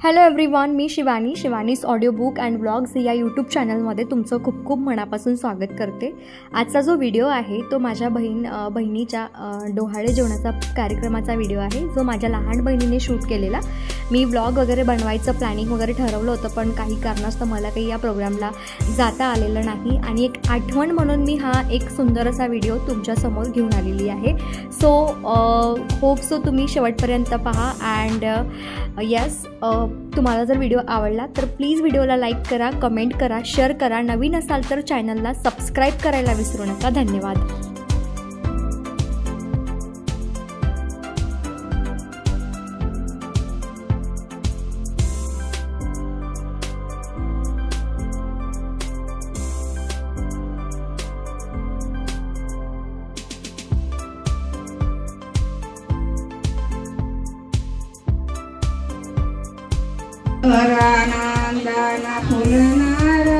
Hello everyone, me Shivani's audio book and vlogs या YouTube चॅनलमध्ये तुमचं खूप खूप मनापासून स्वागत करते। आजचा जो व्हिडिओ आहे तो माझ्या बहिणीच्या डोहाळे जेवणाचा कार्यक्रमाचा व्हिडिओ आहे, जो माझ्या लहान बहिणीने शूट केलेला। मी व्लॉग वगैरे बनवायचं प्लॅनिंग वगैरे ठरवलं होतं, पण काही कारणास्तव मला काही या प्रोग्रामला जाता आलेलं नाही आणि एक आठवण म्हणून मी हा एक सुंदर असा व्हिडिओ तुमच्यासमोर घेऊन आलेली आहे। होप सो तुम्ही शेवटपर्यंत पहा अँड येस, तुम्हाला जर व्हिडिओ आवडला तर प्लीज व्हिडिओला लाईक करा, कमेंट करा, शेअर करा। नवीन असाल तर चॅनलला सबस्क्राईब करायला विसरू नका। धन्यवाद। आनंदाना फुलणार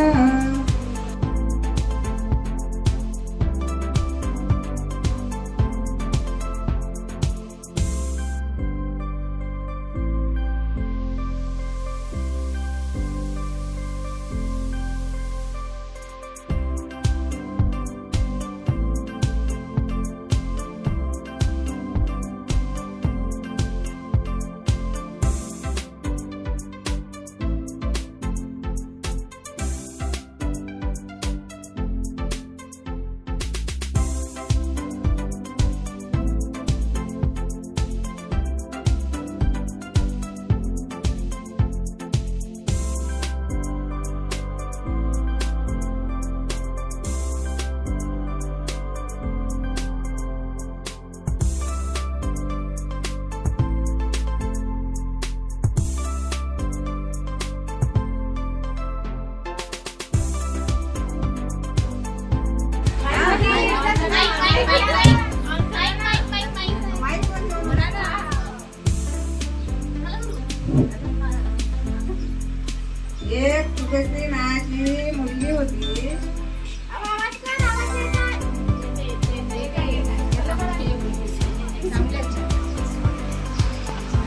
एक तुझी नाची मुलगी होती।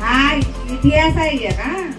हा इतिहास आहे का?